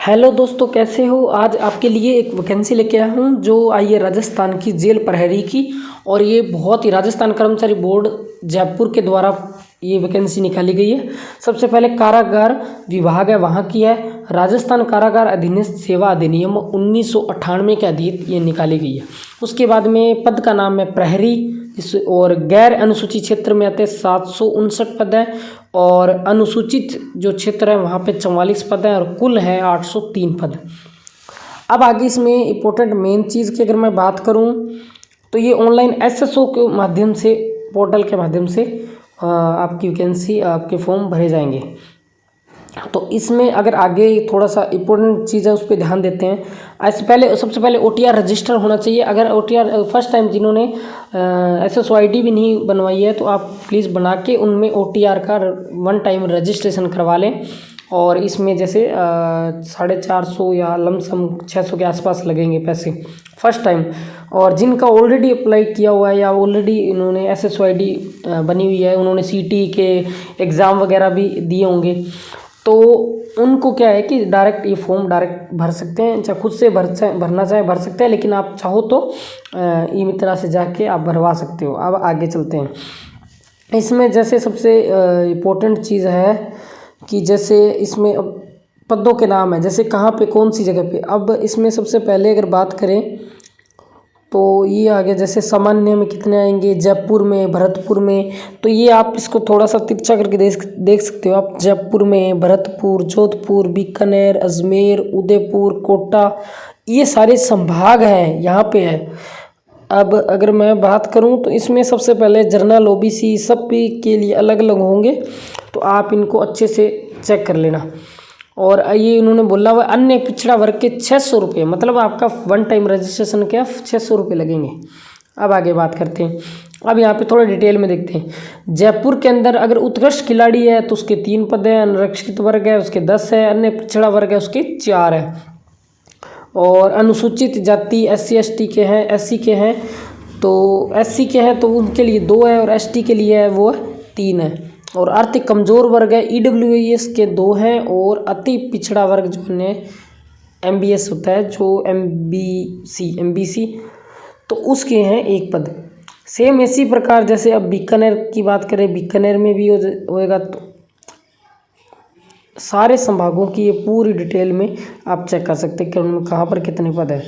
Hello दोस्तों, कैसे हो। आज आपके लिए एक वैकेंसी लेके आया हूँ जो आई है राजस्थान की जेल प्रहरी की। और ये बहुत ही राजस्थान कर्मचारी बोर्ड जयपुर के द्वारा ये वैकेंसी निकाली गई है। सबसे पहले कारागार विभाग है वहाँ की है। राजस्थान कारागार अधिनियम सेवा अधिनियम 1998 के अधीन ये निकाली गई है। उसके बाद में पद का नाम है प्रहरी। इस और गैर अनुसूचित क्षेत्र में आते 759 पद हैं और अनुसूचित जो क्षेत्र है वहाँ पे 44 पद हैं और कुल है 803 पद। अब आगे इसमें इम्पोर्टेंट मेन चीज़ की अगर मैं बात करूँ तो ये ऑनलाइन एसएसओ के माध्यम से पोर्टल के माध्यम से आपकी वैकेंसी आपके फॉर्म भरे जाएंगे। तो इसमें अगर आगे थोड़ा सा इम्पोर्टेंट चीज़ है उस पर ध्यान देते हैं। सबसे पहले OTR रजिस्टर होना चाहिए। अगर OTR फर्स्ट टाइम जिन्होंने SSO ID भी नहीं बनवाई है तो आप प्लीज़ बना के उनमें OTR का 1 टाइम रजिस्ट्रेशन करवा लें। और इसमें जैसे 450 या लमसम 600 के आसपास लगेंगे पैसे फर्स्ट टाइम। और जिनका ऑलरेडी अप्लाई किया हुआ है या ऑलरेडी इन्होंने SSO ID बनी हुई है, उन्होंने CT के एग्ज़ाम वगैरह भी दिए होंगे, तो उनको क्या है कि डायरेक्ट ये फॉर्म डायरेक्ट भर सकते हैं। चाहे खुद से भरना चाहे भर सकते हैं, लेकिन आप चाहो तो ई मित्रा से जाके आप भरवा सकते हो। अब आगे चलते हैं। इसमें जैसे सबसे इम्पोर्टेंट चीज़ है कि जैसे इसमें अब पदों के नाम है, जैसे कहाँ पे कौन सी जगह पे। अब इसमें सबसे पहले अगर बात करें तो ये आगे जैसे सामान्य में कितने आएंगे, जयपुर में, भरतपुर में। तो ये आप इसको थोड़ा सा तिरछा करके देख सकते हो आप। जयपुर में, भरतपुर, जोधपुर, बीकानेर, अजमेर, उदयपुर, कोटा, ये सारे संभाग हैं यहाँ पे है। अब अगर मैं बात करूँ तो इसमें सबसे पहले जनरल OBC सब के लिए अलग अलग होंगे, तो आप इनको अच्छे से चेक कर लेना। और ये उन्होंने बोला हुआ अन्य पिछड़ा वर्ग के 600 रुपये, मतलब आपका 1 टाइम रजिस्ट्रेशन के 600 रुपये लगेंगे। अब आगे बात करते हैं। अब यहाँ पे थोड़ा डिटेल में देखते हैं। जयपुर के अंदर अगर उत्कृष्ट खिलाड़ी है तो उसके 3 पद हैं, अनारक्षित वर्ग है उसके 10 है, अन्य पिछड़ा वर्ग है उसके 4 है। और अनुसूचित जाति SC ST के हैं, SC के हैं, तो SC के हैं तो उनके लिए 2 है और ST के लिए है वो 3 है। और आर्थिक कमज़ोर वर्ग है EWS के 2 हैं। और अति पिछड़ा वर्ग जो है MBS होता है, जो MBC तो उसके हैं 1 पद। सेम इसी प्रकार जैसे अब बीकानेर की बात करें, बीकानेर में भी होएगा। तो सारे संभागों की ये पूरी डिटेल में आप चेक कर सकते हैं कि उनमें कहाँ पर कितने पद हैं।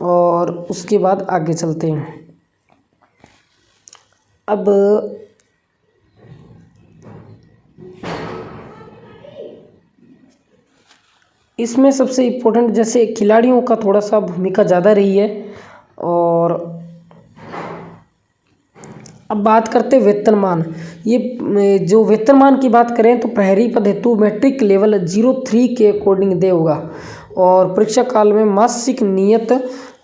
और उसके बाद आगे चलते हैं। अब इसमें सबसे इम्पोर्टेंट जैसे खिलाड़ियों का थोड़ा सा भूमिका ज़्यादा रही है। और अब बात करते हैं वेतनमान। ये जो वेतनमान की बात करें तो प्रहरी पद हेतु मैट्रिक लेवल 03 के अकॉर्डिंग दे होगा। और परीक्षा काल में मासिक नियत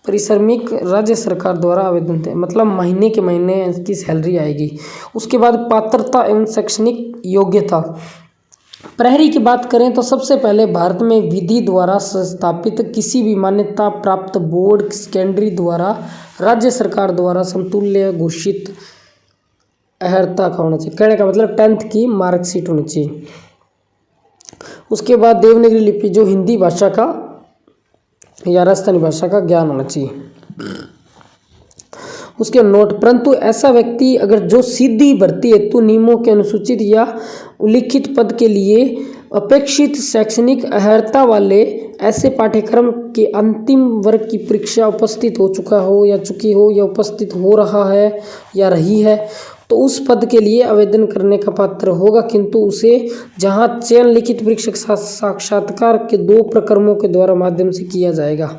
परिश्रमिक राज्य सरकार द्वारा आवेदन थे, मतलब महीने के महीने इसकी सैलरी आएगी। उसके बाद पात्रता एवं शैक्षणिक योग्यता। प्रहरी की बात करें तो सबसे पहले भारत में विधि द्वारा स्थापित किसी भी मान्यता प्राप्त बोर्ड सेकेंडरी द्वारा राज्य सरकार द्वारा समतुल्य घोषित अर्हता का होना चाहिए। कहने का मतलब 10th की मार्कशीट होनी चाहिए। उसके बाद देवनागरी लिपि जो हिंदी भाषा का या राजस्थानी भाषा का ज्ञान होना चाहिए। उसके नोट, परंतु ऐसा व्यक्ति अगर जो सीधी भर्ती हेतु नियमों के अनुसूचित या उल्लिखित पद के लिए अपेक्षित शैक्षणिक अर्हता वाले ऐसे पाठ्यक्रम के अंतिम वर्ग की परीक्षा उपस्थित हो चुका हो या चुकी हो या उपस्थित हो रहा है या रही है तो उस पद के लिए आवेदन करने का पात्र होगा, किंतु उसे जहां चयन लिखित परीक्षा साक्षात्कार के 2 प्रक्रमों के द्वारा माध्यम से किया जाएगा।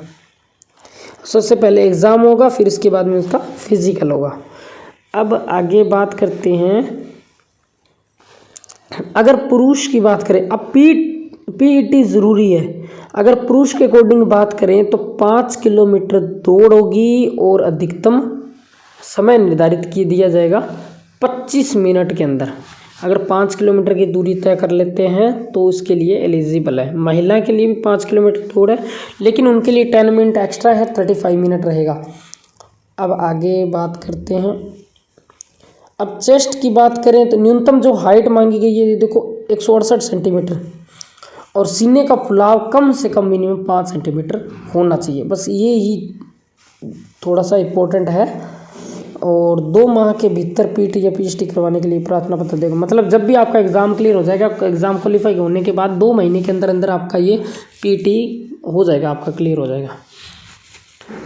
सबसे पहले एग्ज़ाम होगा, फिर इसके बाद में उसका फिजिकल होगा। अब आगे बात करते हैं। अगर पुरुष की बात करें, अब PET ज़रूरी है। अगर पुरुष के अकॉर्डिंग बात करें तो 5 किलोमीटर दौड़ होगी और अधिकतम समय निर्धारित दिया जाएगा 25 मिनट के अंदर। अगर 5 किलोमीटर की दूरी तय कर लेते हैं तो इसके लिए एलिजिबल है। महिला के लिए भी 5 किलोमीटर दौड़ है, लेकिन उनके लिए 10 मिनट एक्स्ट्रा है, 35 मिनट रहेगा। अब आगे बात करते हैं। अब चेस्ट की बात करें तो न्यूनतम जो हाइट मांगी गई है, देखो 168 सेंटीमीटर। और सीने का फुलाव कम से कम मिनिमम 5 सेंटीमीटर होना चाहिए। बस ये ही थोड़ा सा इम्पोर्टेंट है। और 2 माह के भीतर पीटी या पीएचडी करवाने के लिए प्रार्थना पत्र देगा। मतलब जब भी आपका एग्ज़ाम क्लियर हो जाएगा, आपका एग्ज़ाम क्वालिफाई होने के बाद 2 महीने के अंदर अंदर आपका ये पीटी हो जाएगा, आपका क्लियर हो जाएगा।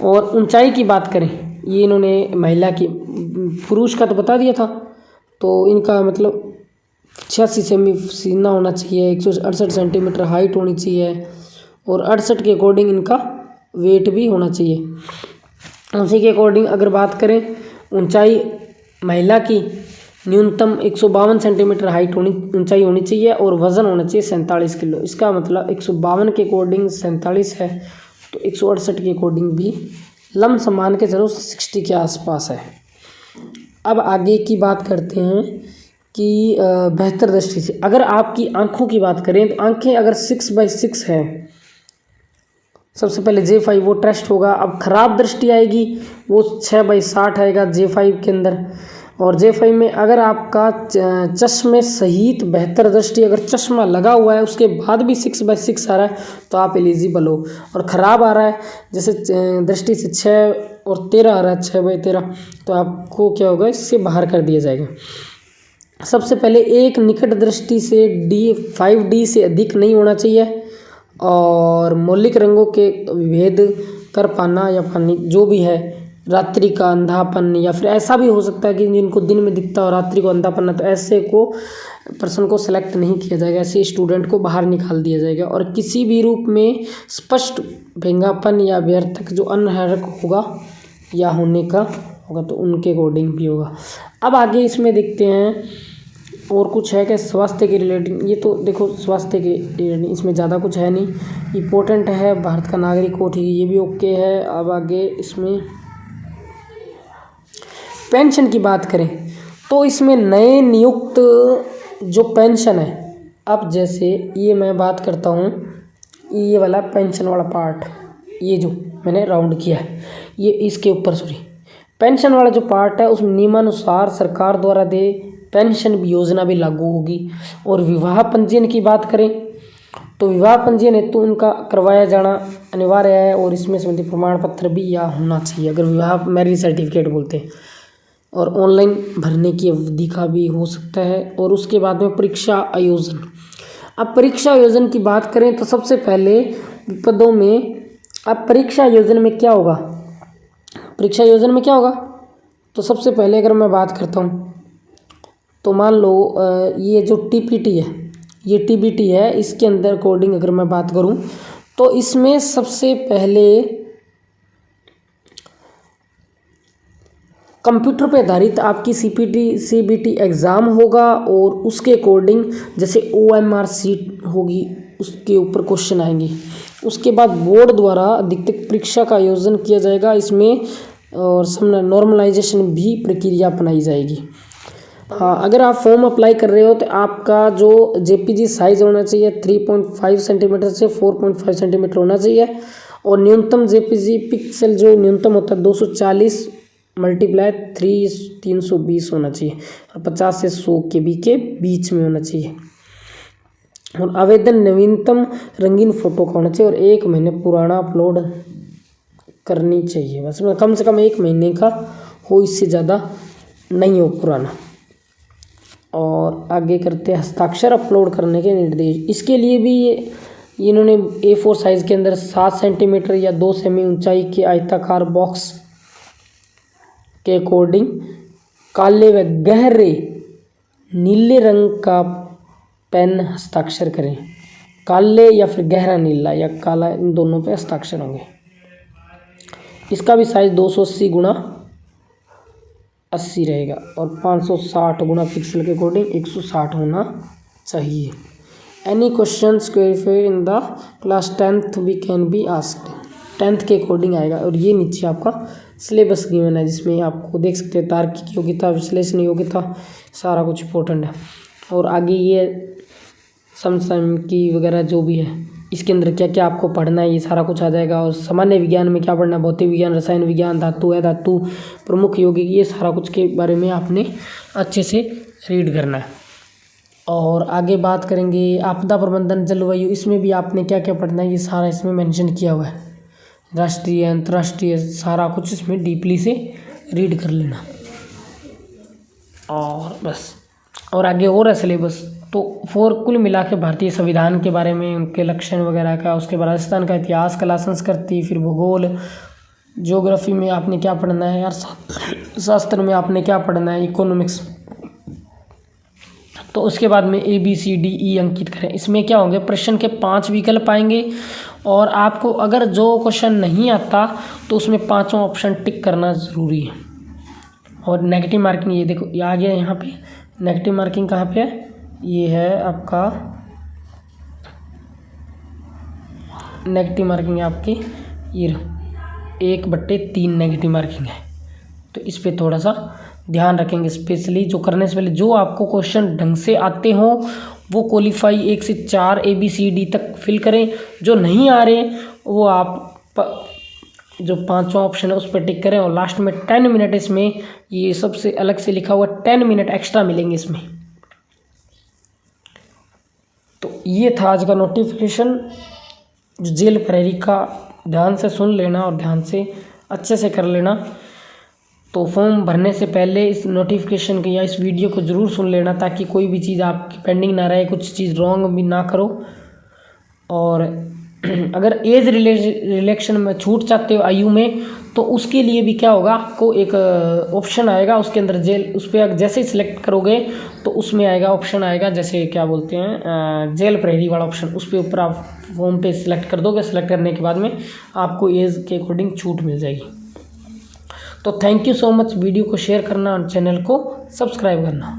और ऊंचाई की बात करें, ये इन्होंने महिला की, पुरुष का तो बता दिया था, तो इनका मतलब 86 सेमी सीना होना चाहिए, 168 सेंटीमीटर हाइट होनी चाहिए और 68 के अकॉर्डिंग इनका वेट भी होना चाहिए। उसी के अकॉर्डिंग अगर बात करें ऊंचाई महिला की, न्यूनतम 152 सेंटीमीटर हाइट ऊंचाई होनी चाहिए और वज़न होना चाहिए 47 किलो। इसका मतलब 152 के अकॉर्डिंग 47 है तो 168 के अकॉर्डिंग भी लमसमान के चलो 60 के आसपास है। अब आगे की बात करते हैं कि बेहतर दृष्टि से अगर आपकी आँखों की बात करें तो आँखें अगर 6/6 है, सबसे पहले J5 वो टेस्ट होगा। अब ख़राब दृष्टि आएगी वो 6/60 आएगा J5 के अंदर। और J5 में अगर आपका चश्मे सहित बेहतर दृष्टि, अगर चश्मा लगा हुआ है उसके बाद भी 6/6 आ रहा है तो आप एलिजिबल हो। और ख़राब आ रहा है जैसे दृष्टि से 6 और 13 आ रहा है, 6/13, तो आपको क्या होगा, इससे बाहर कर दिया जाएगा। सबसे पहले एक निकट दृष्टि से 5D से अधिक नहीं होना चाहिए और मौलिक रंगों के विभेद कर पाना या पानी जो भी है, रात्रि का अंधापन या फिर ऐसा भी हो सकता है कि जिनको दिन में दिखता हो रात्रि को अंधापन है, तो ऐसे को पर्सन को सेलेक्ट नहीं किया जाएगा, ऐसे स्टूडेंट को बाहर निकाल दिया जाएगा। और किसी भी रूप में स्पष्ट भेंगापन या व्यर्थक जो अनहरक होगा या होने का होगा तो उनके अकॉर्डिंग भी होगा। अब आगे इसमें देखते हैं और कुछ है क्या स्वास्थ्य के रिलेटिंग। ये तो देखो स्वास्थ्य के रिलेटिंग इसमें ज़्यादा कुछ है नहीं, इम्पोर्टेंट है भारत का नागरिक हो, ठीक है, ये भी ओके है। अब आगे इसमें पेंशन की बात करें तो इसमें नए नियुक्त जो पेंशन है, अब जैसे ये मैं बात करता हूँ, ये वाला पेंशन वाला पार्ट, ये जो मैंने राउंड किया है, ये इसके ऊपर पेंशन वाला जो पार्ट है उसमें नियमानुसार सरकार द्वारा दे पेंशन योजना भी लागू होगी। और विवाह पंजीयन की बात करें तो विवाह पंजीयन हेतु उनका करवाया जाना अनिवार्य है और इसमें संबंधित प्रमाण पत्र भी या होना चाहिए, अगर विवाह मैरिज सर्टिफिकेट बोलते हैं। और ऑनलाइन भरने की अवधि का भी हो सकता है। और उसके बाद में परीक्षा आयोजन। अब परीक्षा आयोजन की बात करें तो सबसे पहले पदों में अब परीक्षा आयोजन में क्या होगा, परीक्षा आयोजन में क्या होगा, तो सबसे पहले अगर मैं बात करता हूँ तो मान लो ये जो TPT है, ये TBT है, इसके अंदर कोडिंग अगर मैं बात करूँ तो इसमें सबसे पहले कंप्यूटर पे आधारित आपकी CBT एग्ज़ाम होगा और उसके अकॉर्डिंग जैसे OMR सीट होगी उसके ऊपर क्वेश्चन आएंगे। उसके बाद बोर्ड द्वारा अधिकतम परीक्षा का आयोजन किया जाएगा इसमें और नॉर्मलाइजेशन भी प्रक्रिया अपनाई जाएगी। हाँ, अगर आप फॉर्म अप्लाई कर रहे हो तो आपका जो JPG साइज़ होना चाहिए 3.5 सेंटीमीटर से 4.5 सेंटीमीटर होना चाहिए और न्यूनतम JPG पिक्सल जो न्यूनतम होता है 240 × 320 होना चाहिए और 50 से 100 KB के बीच में होना चाहिए। और आवेदन नवीनतम रंगीन फ़ोटो का होना चाहिए और 1 महीने पुराना अपलोड करनी चाहिए, बस कम से कम 1 महीने का हो, इससे ज़्यादा नहीं हो पुराना। और आगे करते हैं हस्ताक्षर अपलोड करने के निर्देश। इसके लिए भी इन्होंने A4 साइज़ के अंदर 7 सेंटीमीटर या 2 सेमी ऊंचाई के आयताकार बॉक्स के अकॉर्डिंग काले व गहरे नीले रंग का पेन हस्ताक्षर करें। काले या फिर गहरा नीला या काला, इन दोनों पे हस्ताक्षर होंगे। इसका भी साइज़ 280 × 80 रहेगा और 560 गुना पिक्सल के अकॉर्डिंग 160 होना चाहिए। Any questions queries if in the class 10th we can be asked, 10th के अकॉर्डिंग आएगा। और ये नीचे आपका सिलेबस गिवन है जिसमें आपको देख सकते हैं तार्किक योग्यता, विश्लेषण योग्यता, सारा कुछ इंपॉर्टेंट है। और आगे ये समसम की वगैरह जो भी है इसके अंदर क्या क्या आपको पढ़ना है ये सारा कुछ आ जाएगा। और सामान्य विज्ञान में क्या पढ़ना है, भौतिक विज्ञान, रसायन विज्ञान, धातु है धातु, प्रमुख यौगिक, ये सारा कुछ के बारे में आपने अच्छे से रीड करना है। और आगे बात करेंगे आपदा प्रबंधन जलवायु, इसमें भी आपने क्या क्या पढ़ना है ये सारा इसमें मेंशन किया हुआ है। राष्ट्रीय अंतर्राष्ट्रीय सारा कुछ इसमें डीपली से रीड कर लेना। और बस और आगे और है सिलेबस। तो कुल मिला के भारतीय संविधान के बारे में, उनके लक्षण वगैरह का, उसके बाद राजस्थान का इतिहास, कला संस्कृति, फिर भूगोल, ज्योग्राफी में आपने क्या पढ़ना है, शास्त्र में आपने क्या पढ़ना है, इकोनॉमिक्स। तो उसके बाद में ABCDE अंकित करें। इसमें क्या होंगे, प्रश्न के 5 विकल्प आएंगे और आपको अगर जो क्वेश्चन नहीं आता तो उसमें 5वां ऑप्शन टिक करना ज़रूरी है। और नेगेटिव मार्किंग ये देखो ये आ गया यहाँ पे। नेगेटिव मार्किंग कहाँ पे है, ये है आपका नेगेटिव मार्किंग है आपकी ये 1/3 नेगेटिव मार्किंग है। तो इस पे थोड़ा सा ध्यान रखेंगे, स्पेशली जो करने से पहले जो आपको क्वेश्चन ढंग से आते हों वो क्वालिफाई 1 से 4 ABCD तक फिल करें। जो नहीं आ रहे वो आप जो 5वां ऑप्शन है उस पर टिक करें। और लास्ट में 10 मिनट, इसमें ये सबसे अलग से लिखा हुआ 10 मिनट एक्स्ट्रा मिलेंगे इसमें। तो ये था आज का नोटिफिकेशन जो जेल प्रहरी का, ध्यान से सुन लेना और ध्यान से अच्छे से कर लेना। तो फॉर्म भरने से पहले इस नोटिफिकेशन के या इस वीडियो को ज़रूर सुन लेना ताकि कोई भी चीज़ आपकी पेंडिंग ना रहे, कुछ चीज़ रॉन्ग भी ना करो। और अगर एज रिलेक्शन में छूट चाहते हो आयु में, तो उसके लिए भी क्या होगा, आपको एक ऑप्शन आएगा उसके अंदर जेल, उस पर जैसे ही सिलेक्ट करोगे तो उसमें आएगा ऑप्शन आएगा, जैसे क्या बोलते हैं जेल प्रहरी वाला ऑप्शन, उस पर ऊपर आप फॉर्म पे सिलेक्ट कर दोगे। सिलेक्ट करने के बाद में आपको एज के अकॉर्डिंग छूट मिल जाएगी। तो thank you so much. Video को शेयर करना और चैनल को सब्सक्राइब करना।